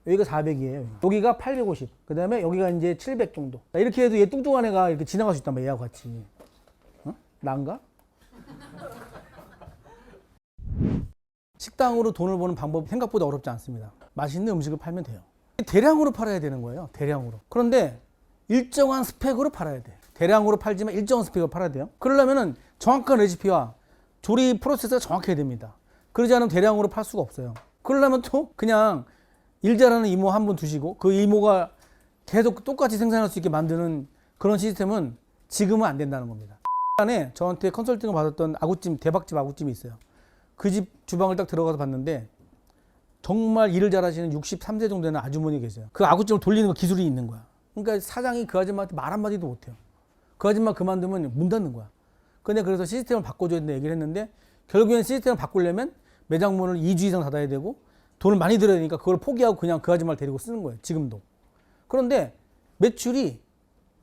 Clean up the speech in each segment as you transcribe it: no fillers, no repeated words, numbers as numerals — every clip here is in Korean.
여기가 400이에요. 여기가 850. 그 다음에 여기가 이제 700 정도. 이렇게 해도 얘 뚱뚱한 애가 이렇게 지나갈 수 있단 말이야, 얘하고 같이. 어? 난가? 식당으로 돈을 버는 방법 생각보다 어렵지 않습니다. 맛있는 음식을 팔면 돼요. 대량으로 팔아야 되는 거예요. 대량으로. 그런데 일정한 스펙으로 팔아야 돼. 대량으로 팔지만 일정한 스펙으로 팔아야 돼요. 그러려면 정확한 레시피와 조리 프로세스가 정확해야 됩니다. 그러지 않으면 대량으로 팔 수가 없어요. 그러려면 또 그냥 일 잘하는 이모 한 분 두시고 그 이모가 계속 똑같이 생산할 수 있게 만드는 그런 시스템은 지금은 안 된다는 겁니다. 안에 저한테 컨설팅을 받았던 아구찜, 대박집 아구찜이 있어요. 그 집 주방을 딱 들어가서 봤는데 정말 일을 잘하시는 63세 정도 되는 아주머니 계세요. 그 아구찜을 돌리는 거 기술이 있는 거야. 그러니까 사장이 그 아줌마한테 말 한마디도 못해요. 그 아줌마 그만두면 문 닫는 거야. 근데 그래서 시스템을 바꿔줘야 된다 얘기를 했는데 결국엔 시스템을 바꾸려면 매장 문을 2주 이상 닫아야 되고 돈을 많이 들어야 되니까 그걸 포기하고 그냥 그 아줌마를 데리고 쓰는 거예요. 지금도. 그런데 매출이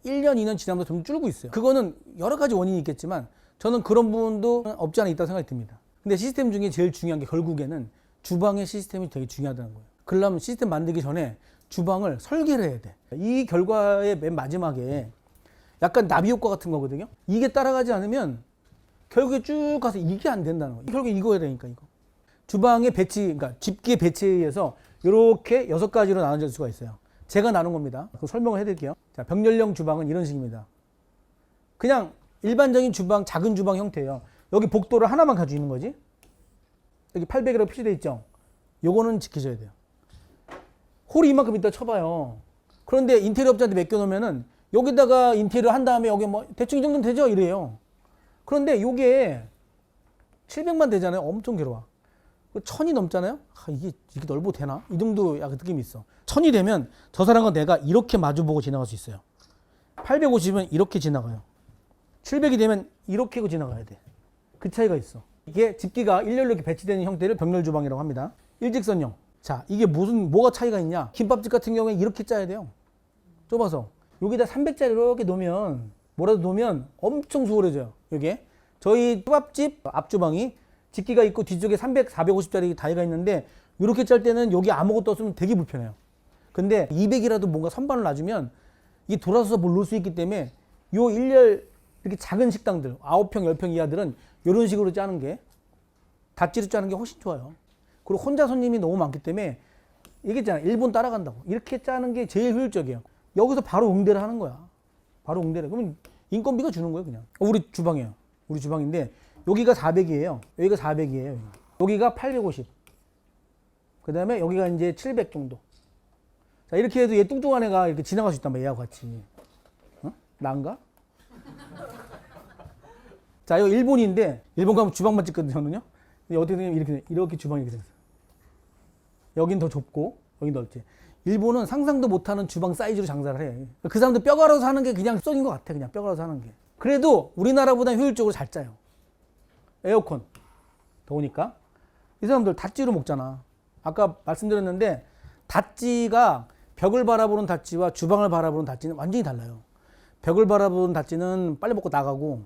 1년, 2년 지나면서 좀 줄고 있어요. 그거는 여러 가지 원인이 있겠지만 저는 그런 부분도 없지 않아 있다고 생각이 듭니다. 근데 시스템 중에 제일 중요한 게 결국에는 주방의 시스템이 되게 중요하다는 거예요. 그러려면 시스템 만들기 전에 주방을 설계를 해야 돼. 이 결과의 맨 마지막에 약간 나비 효과 같은 거거든요. 이게 따라가지 않으면 결국에 쭉 가서 이게 안 된다는 거예요. 결국에 이거 해야 되니까 이거. 주방의 배치, 그러니까 집게 배치에 의해서 이렇게 6가지로 나눠질 수가 있어요. 제가 나눈 겁니다. 그 설명을 해드릴게요. 자, 병렬형 주방은 이런 식입니다. 그냥 일반적인 주방, 작은 주방 형태예요. 여기 복도를 하나만 가지고 있는 거지. 여기 800이라고 표시되어 있죠. 요거는 지키셔야 돼요. 홀이 이만큼 있다 쳐봐요. 그런데 인테리어 업자한테 맡겨놓으면은 여기다가 인테리어 한 다음에 여기 뭐 대충 이 정도면 되죠? 이래요. 그런데 요게 700만 되잖아요. 엄청 괴로워. 1000이 넘잖아요. 아, 이게 넓어도 되나? 이 정도 약간 느낌이 있어. 1000이 되면 저 사람과 내가 이렇게 마주보고 지나갈 수 있어요. 850은 이렇게 지나가요. 700이 되면 이렇게 하고 지나가야 돼. 그 차이가 있어. 이게 집기가 일렬로 이렇게 배치되는 형태를 병렬 주방이라고 합니다. 일직선형. 자, 이게 뭐가 차이가 있냐? 김밥집 같은 경우에 이렇게 짜야 돼요. 좁아서. 여기다 300짜리 이렇게 놓으면 뭐라도 놓으면 엄청 수월해져요. 이게 저희 초밥집 앞주방이 집기가 있고 뒤쪽에 300, 450짜리 다이가 있는데 이렇게 짤 때는 여기 아무것도 없으면 되게 불편해요. 근데 200이라도 뭔가 선반을 놔주면 이게 돌아서서 뭘 놓을 수 있기 때문에 요 일렬 이렇게 작은 식당들 9평, 10평 이하들은 이런 식으로 짜는 게 닷지로 짜는 게 훨씬 좋아요. 그리고 혼자 손님이 너무 많기 때문에 얘기했잖아. 일본 따라간다고. 이렇게 짜는 게 제일 효율적이에요. 여기서 바로 응대를 하는 거야. 바로 응대를. 그러면 인건비가 주는 거예요, 그냥. 우리 주방이에요. 우리 주방인데 여기가 400이에요. 여기가 400이에요. 여기가 850. 그 다음에 여기가 이제 700 정도. 자, 이렇게 해도 얘 뚱뚱한 애가 이렇게 지나갈 수 있단 말이야, 얘하고 같이. 어? 난가? 자, 이거 일본인데, 일본 가면 주방만 찍거든요, 저는요. 근데 어떻게 되냐면 이렇게 주방이 이렇게 생겼어요. 여긴 더 좁고, 여긴 넓지. 일본은 상상도 못하는 주방 사이즈로 장사를 해. 그 사람들 뼈 갈아서 하는 게 그냥 썩인 것 같아, 그냥 뼈 갈아서 하는 게. 그래도 우리나라보다 효율적으로 잘 짜요. 에어컨. 더우니까. 이 사람들 닷지로 먹잖아. 아까 말씀드렸는데, 닷지가 벽을 바라보는 닷지와 주방을 바라보는 닷지는 완전히 달라요. 벽을 바라보는 닷지는 빨리 먹고 나가고,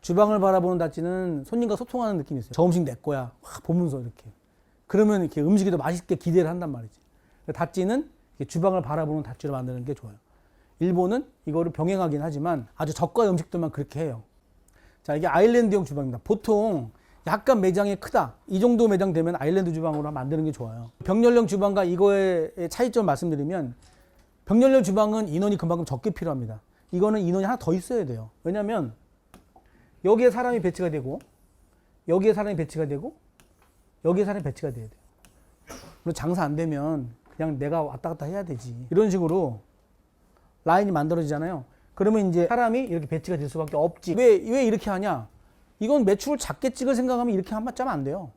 주방을 바라보는 닷지는 손님과 소통하는 느낌이 있어요. 저 음식 내 거야. 보면서 이렇게. 그러면 이렇게 음식이 더 맛있게 기대를 한단 말이지. 닷지는 주방을 바라보는 닷지로 만드는 게 좋아요. 일본은 이거를 병행하긴 하지만 아주 저가 음식들만 그렇게 해요. 자, 이게 아일랜드형 주방입니다. 보통 약간 매장이 크다. 이 정도 매장 되면 아일랜드 주방으로 만드는 게 좋아요. 병렬형 주방과 이거의 차이점 말씀드리면 병렬형 주방은 인원이 그만큼 적게 필요합니다. 이거는 인원이 하나 더 있어야 돼요. 왜냐면 여기에 사람이 배치가 되고 여기에 사람이 배치가 되고 여기에 사람이 배치가 돼야 돼요. 그리고 장사 안 되면 그냥 내가 왔다 갔다 해야 되지. 이런 식으로 라인이 만들어지잖아요. 그러면 이제 사람이 이렇게 배치가 될 수밖에 없지. 왜 이렇게 하냐? 이건 매출을 작게 찍을 생각하면 이렇게 한번 짜면 안 돼요.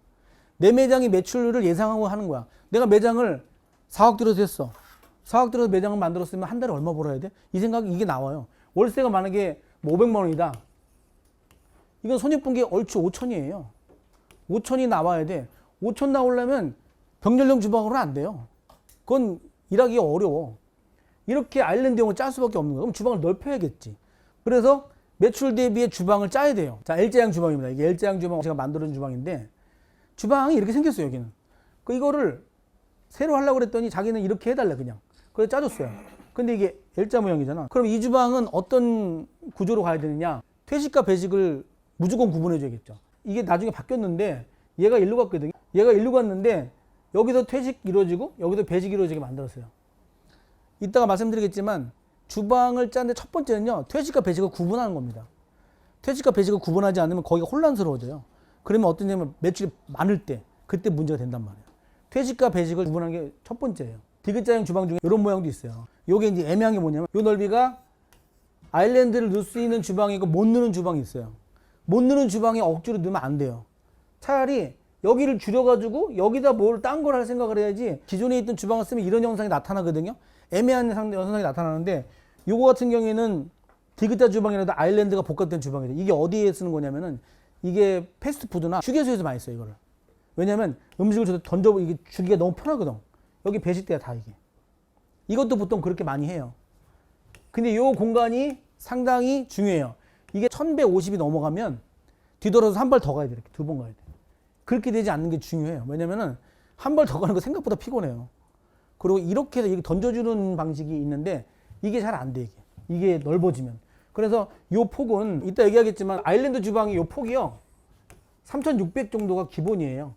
내 매장이 매출을 예상하고 하는 거야. 내가 매장을 4억 들여서 했어. 4억 들여서 매장을 만들었으면 한 달에 얼마 벌어야 돼? 이 생각이 이게 나와요. 월세가 만약에 뭐 500만 원이다. 이건 손익분기 얼추 5천이에요. 5천이 나와야 돼. 5천 나오려면 병렬형 주방으로는 안 돼요. 그건 일하기가 어려워. 이렇게 아일랜드형을 짤 수밖에 없는 거예요. 그럼 주방을 넓혀야겠지. 그래서 매출 대비의 주방을 짜야 돼요. 자, L자형 주방입니다. 이게 L자형 주방 제가 만들어준 주방인데 주방이 이렇게 생겼어요. 여기는. 이거를 새로 하려고 그랬더니 자기는 이렇게 해달래 그냥. 그래서 짜줬어요. 근데 이게 L자 모양이잖아. 그럼 이 주방은 어떤 구조로 가야 되느냐? 퇴직과 배직을 무조건 구분해 줘야겠죠. 이게 나중에 바뀌었는데 얘가 일로 갔거든요. 얘가 일로 갔는데 여기서 퇴직 이루어지고 여기서 배직 이루어지게 만들었어요. 이따가 말씀드리겠지만 주방을 짜는데 첫 번째는요. 퇴직과 배직을 구분하는 겁니다. 퇴직과 배직을 구분하지 않으면 거기가 혼란스러워져요. 그러면 어떤 점은 매출이 많을 때 그때 문제가 된단 말이에요. 퇴직과 배직을 구분하는 게 첫 번째예요. 디귿자형 주방 중에 이런 모양도 있어요. 요게 이제 애매한 게 뭐냐면 요 넓이가 아일랜드를 넣을 수 있는 주방이고 못 넣는 주방이 있어요. 못 넣는 주방에 억지로 넣으면 안 돼요. 차라리 여기를 줄여가지고 여기다 뭘 딴 걸 할 생각을 해야지. 기존에 있던 주방을 쓰면 이런 현상이 나타나거든요. 애매한 현상이 나타나는데 요거 같은 경우에는 디귿자 주방이라도 아일랜드가 복합된 주방이죠. 이게 어디에 쓰는 거냐면은 이게 패스트푸드나 휴게소에서 많이 써요, 이거를. 왜냐면 음식을 던져 이게 주기가 너무 편하거든. 여기 배식대야 다 이게. 이것도 보통 그렇게 많이 해요. 근데 이 공간이 상당히 중요해요. 이게 1150이 넘어가면 뒤돌아서 한 발 더 가야 돼. 이렇게 두 번 가야 돼. 그렇게 되지 않는 게 중요해요. 왜냐면은 한 발 더 가는 거 생각보다 피곤해요. 그리고 이렇게 해서 이렇게 던져주는 방식이 있는데 이게 잘 안 돼, 이게 넓어지면. 그래서 이 폭은 이따 얘기하겠지만 아일랜드 주방이 이 폭이요. 3600 정도가 기본이에요.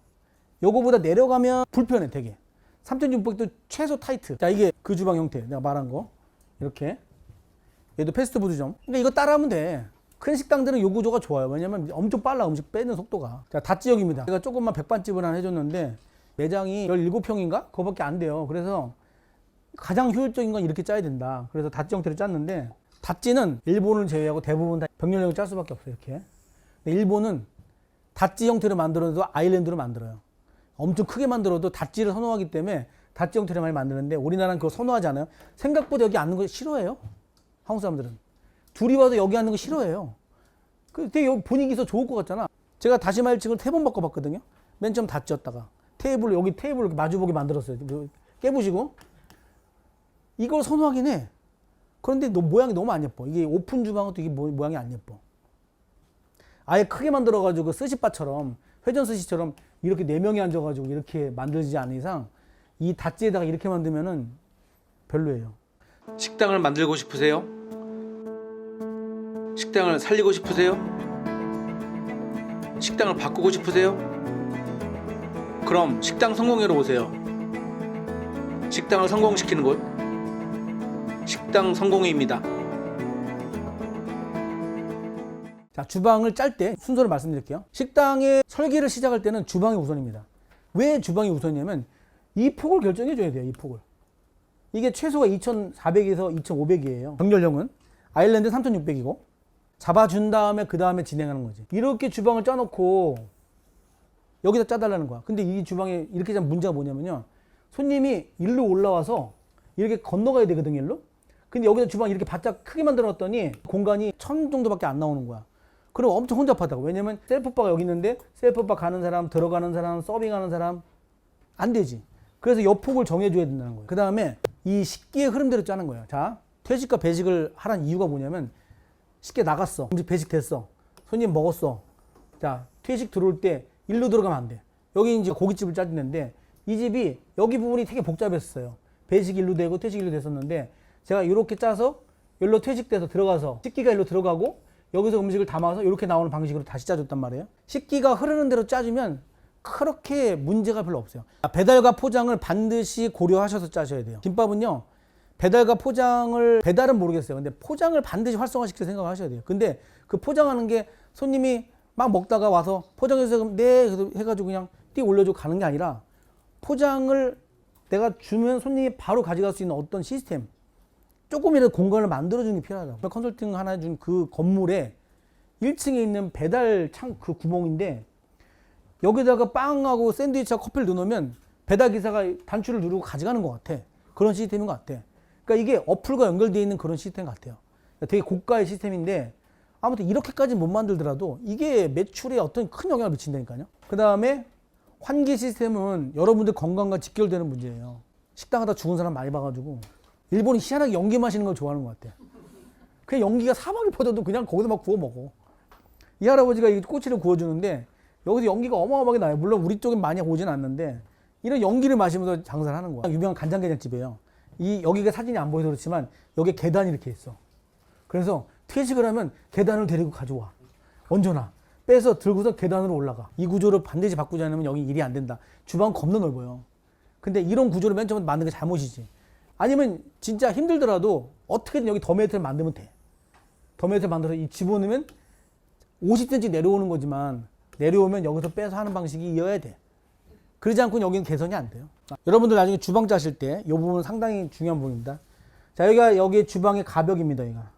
요거보다 내려가면 불편해, 되게. 3600도 최소 타이트. 자, 이게 그 주방 형태. 내가 말한 거. 이렇게. 얘도 패스트푸드점. 그러니까 이거 따라하면 돼. 큰 식당들은 요 구조가 좋아요. 왜냐면 엄청 빨라, 음식 빼는 속도가. 자, 닷지역입니다. 제가 조금만 백반집을 하나 해줬는데 매장이 17평인가? 그거밖에 안 돼요. 그래서 가장 효율적인 건 이렇게 짜야 된다. 그래서 닷지 형태로 짰는데 닷지는 일본을 제외하고 대부분 다 병렬형을 짤 수밖에 없어요. 이렇게. 근데 일본은 닷지 형태로 만들어도 아일랜드로 만들어요. 엄청 크게 만들어도 닷지를 선호하기 때문에 닷지 형태로 많이 만드는데 우리나라는 그거 선호하지 않아요. 생각보다 여기 앉는 거 싫어해요. 한국 사람들은. 둘이 와도 여기 앉는 거 싫어해요. 되게 분위기 있어 좋을 것 같잖아. 제가 다시마 1층을 3번 바꿔봤거든요. 맨 처음 닷지였다가 테이블 여기 테이블 이렇게 마주보게 만들었어요. 깨부시고 이걸 선호하긴 해. 그런데 모양이 너무 안 예뻐. 이게 오픈 주방은 또 이게 모양이 안 예뻐. 아예 크게 만들어가지고 스시바처럼 회전 스시처럼 이렇게 4명이 앉아가지고 이렇게 만들지 않은 이상 이 닷지에다가 이렇게 만들면은 별로예요. 식당을 만들고 싶으세요? 식당을 살리고 싶으세요? 식당을 바꾸고 싶으세요? 그럼 식당 성공회로 오세요. 식당을 성공시키는 곳 식당 성공회입니다. 자, 주방을 짤 때 순서를 말씀드릴게요. 식당의 설계를 시작할 때는 주방이 우선입니다. 왜 주방이 우선이냐면 이 폭을 결정해 줘야 돼요. 이 폭을. 이게 최소가 2400에서 2500이에요. 정렬형은 아일랜드 3600이고 잡아준 다음에 그 다음에 진행하는 거지. 이렇게 주방을 짜놓고 여기다 짜달라는 거야. 근데 이 주방에 이렇게 짜면 문제가 뭐냐면요. 손님이 일로 올라와서 이렇게 건너가야 되거든요. 일로. 근데 여기다 주방 이렇게 바짝 크게 만들어놨더니 공간이 1000 정도밖에 안 나오는 거야. 그럼 엄청 혼잡하다고. 왜냐면 셀프바가 여기 있는데 셀프바 가는 사람, 들어가는 사람, 서빙하는 사람 안 되지. 그래서 옆 폭을 정해줘야 된다는 거예요. 그 다음에 이 식기의 흐름대로 짜는 거예요. 자, 퇴직과 배식을 하라는 이유가 뭐냐면 식기 나갔어. 음식 배식 됐어. 손님 먹었어. 자, 퇴식 들어올 때 일로 들어가면 안 돼. 여기 이제 고깃집을 짜는데 이 집이 여기 부분이 되게 복잡했어요. 배식 일로 되고 퇴식 일로 됐었는데 제가 이렇게 짜서 여기로 퇴식돼서 들어가서 식기가 일로 들어가고 여기서 음식을 담아서 이렇게 나오는 방식으로 다시 짜줬단 말이에요. 식기가 흐르는 대로 짜주면 그렇게 문제가 별로 없어요. 배달과 포장을 반드시 고려하셔서 짜셔야 돼요. 김밥은요, 배달과 포장을, 배달은 모르겠어요. 근데 포장을 반드시 활성화시킬 생각을 하셔야 돼요. 근데 그 포장하는 게 손님이 막 먹다가 와서 포장해서 네 해가지고 그냥 띠 올려주고 가는 게 아니라 포장을 내가 주면 손님이 바로 가져갈 수 있는 어떤 시스템, 조금이라도 공간을 만들어주는 게 필요하다고. 컨설팅 하나 해준 그 건물에 1층에 있는 배달 창 그 구멍인데 여기다가 빵하고 샌드위치하고 커피를 넣어놓으면 배달기사가 단추를 누르고 가져가는 것 같아. 그런 시스템인 것 같아. 그러니까 이게 어플과 연결되어 있는 그런 시스템 같아요. 되게 고가의 시스템인데 아무튼 이렇게까지는 못 만들더라도 이게 매출에 어떤 큰 영향을 미친다니까요. 그 다음에 환기 시스템은 여러분들 건강과 직결되는 문제예요. 식당 하다 죽은 사람 많이 봐가지고 일본이 희한하게 연기 마시는 걸 좋아하는 것 같아. 그냥 연기가 사방에 퍼져도 그냥 거기서 막 구워 먹어. 이 할아버지가 이 꼬치를 구워주는데 여기서 연기가 어마어마하게 나요. 물론 우리 쪽엔 많이 오진 않는데 이런 연기를 마시면서 장사를 하는 거야. 유명한 간장게장집이에요. 여기가 사진이 안 보여서 그렇지만 여기에 계단이 이렇게 있어. 그래서 퇴식을 하면 계단을 데리고 가져와. 언제나 빼서 들고서 계단으로 올라가. 이 구조를 반드시 바꾸지 않으면 여기 일이 안 된다. 주방은 겁나 넓어요. 근데 이런 구조를 맨 처음에 만든 게 잘못이지. 아니면 진짜 힘들더라도 어떻게든 여기 더메이트를 만들면 돼. 더메이트를 만들어서 이 집어넣으면 50cm 내려오는 거지만 내려오면 여기서 빼서 하는 방식이 이어야 돼. 그러지 않고는 여기는 개선이 안 돼요. 여러분들 나중에 주방 짜실 때 이 부분은 상당히 중요한 부분입니다. 자, 여기 주방의 가벽입니다. 여기가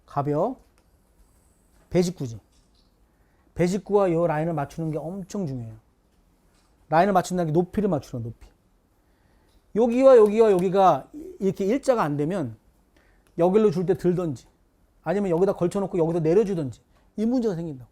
가벽 배식구지. 배식구와 이 라인을 맞추는 게 엄청 중요해요. 라인을 맞춘다는 게 높이를 맞추는 높이. 여기와 여기가 이렇게 일자가 안 되면 여기로 줄 때 들던지 아니면 여기다 걸쳐놓고 여기서 내려주던지 이 문제가 생긴다고.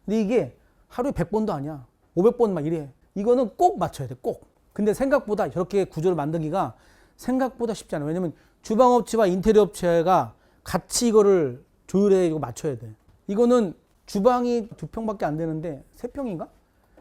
근데 이게 하루에 100번도 아니야. 500번 막 이래. 이거는 꼭 맞춰야 돼. 꼭. 근데 생각보다 저렇게 구조를 만들기가 생각보다 쉽지 않아. 왜냐면 주방업체와 인테리어 업체가 같이 이거를 조율해 맞춰야 돼. 이거는 주방이 2평밖에 안 되는데 3평인가?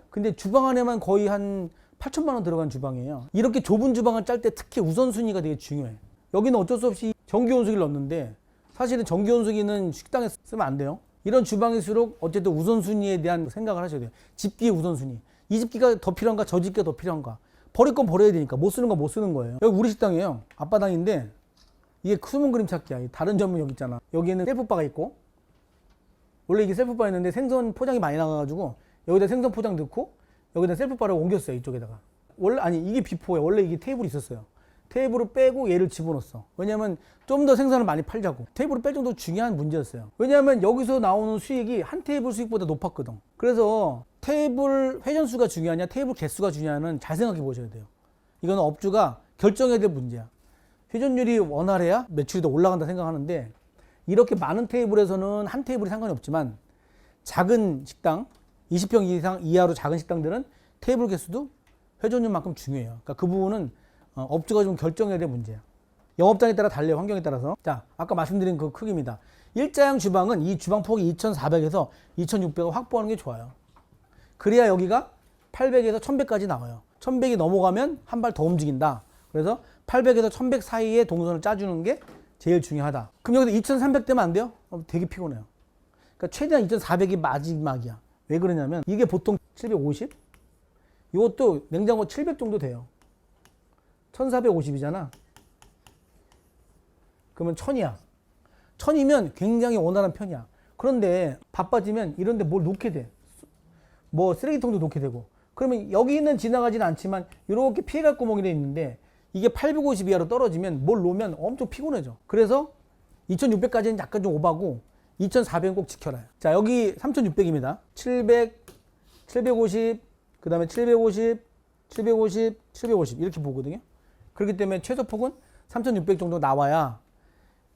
근데 주방 안에만 거의 한 8천만 원 들어간 주방이에요. 이렇게 좁은 주방을 짤 때 특히 우선순위가 되게 중요해. 여기는 어쩔 수 없이 전기온수기를 넣는데 사실은 전기온수기는 식당에 쓰면 안 돼요. 이런 주방일수록 어쨌든 우선순위에 대한 생각을 하셔야 돼요. 집기의 우선순위. 이 집기가 더 필요한가 저 집기가 더 필요한가. 버릴 건 버려야 되니까 못 쓰는 건 못 쓰는 거예요. 여기 우리 식당이에요. 앞바닥인데 이게 숨은 그림 찾기야. 다른 점은 여기 있잖아. 여기에는 셀프바가 있고 원래 이게 셀프바였는데 생선 포장이 많이 나가가지고 여기다 생선 포장 넣고 여기다 셀프바를 옮겼어요. 이쪽에다가. 원래 아니 이게 비포예요. 원래 이게 테이블이 있었어요. 테이블을 빼고 얘를 집어넣었어. 왜냐면 좀 더 생선을 많이 팔자고. 테이블을 뺄 정도로 중요한 문제였어요. 왜냐면 여기서 나오는 수익이 한 테이블 수익보다 높았거든. 그래서 테이블 회전수가 중요하냐 테이블 개수가 중요하냐는 잘 생각해 보셔야 돼요. 이거는 업주가 결정해야 될 문제야. 회전율이 원활해야 매출이 더 올라간다 생각하는데 이렇게 많은 테이블에서는 한 테이블이 상관이 없지만 작은 식당 20평 이상 이하로 작은 식당들은 테이블 개수도 회전율만큼 중요해요. 그러니까 그 부분은 업주가 좀 결정해야 될 문제야. 영업장에 따라 달려요. 환경에 따라서. 자, 아까 말씀드린 그 크기입니다. 일자형 주방은 이 주방 폭이 2400에서 2600을 확보하는 게 좋아요. 그래야 여기가 800에서 1100까지 나와요. 1100이 넘어가면 한 발 더 움직인다. 그래서 800에서 1100 사이에 동선을 짜주는 게 제일 중요하다. 그럼 여기서 2300 되면 안 돼요? 되게 피곤해요. 그러니까 최대한 2400이 마지막이야. 왜 그러냐면 이게 보통 750? 이것도 냉장고 700 정도 돼요. 1450이잖아. 그러면 1000이야. 1000이면 굉장히 원활한 편이야. 그런데 바빠지면 이런 데 뭘 놓게 돼. 뭐 쓰레기통도 놓게 되고. 그러면 여기는 지나가지는 않지만 이렇게 피해갈 구멍이 있는데 이게 850 이하로 떨어지면 뭘 놓으면 엄청 피곤해져. 그래서 2600까지는 약간 좀 오바고 2400은 꼭 지켜라요. 자, 여기 3600입니다. 700, 750, 그 다음에 750, 750, 750 이렇게 보거든요. 그렇기 때문에 최소 폭은 3600 정도 나와야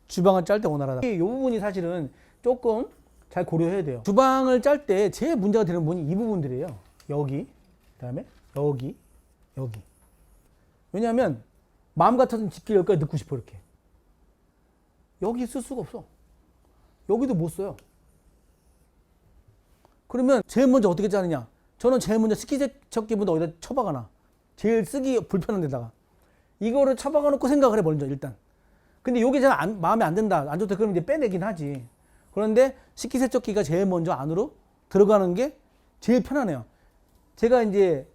주방을 짤 때 원활하다. 이 부분이 사실은 조금 잘 고려해야 돼요. 주방을 짤 때 제일 문제가 되는 부분이 이 부분들이에요. 여기, 그 다음에 여기, 여기. 왜냐하면 마음 같아서는 집기 여기까지 넣고 싶어 이렇게. 여기 쓸 수가 없어. 여기도 못 써요. 그러면 제일 먼저 어떻게 짜느냐? 저는 제일 먼저 식기세척기보다 어디다 처박아놔. 제일 쓰기 불편한 데다가. 이거를 처박아 놓고 생각을 해 먼저 일단. 근데 이게 잘 마음에 안 든다. 안 좋다. 그러면 이제 빼내긴 하지. 그런데 식기세척기가 제일 먼저 안으로 들어가는 게 제일 편하네요. 제가 이제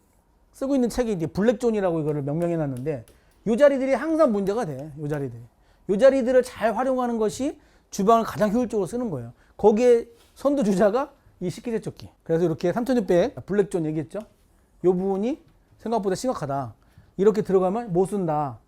쓰고 있는 책이 이제 블랙존이라고 이거를 명명해 놨는데 이 자리들이 항상 문제가 돼. 이 자리들이. 이 자리들을 잘 활용하는 것이 주방을 가장 효율적으로 쓰는 거예요. 거기에 선두주자가 이 식기세척기. 그래서 이렇게 3600 블랙존 얘기했죠. 이 부분이 생각보다 심각하다. 이렇게 들어가면 못 쓴다.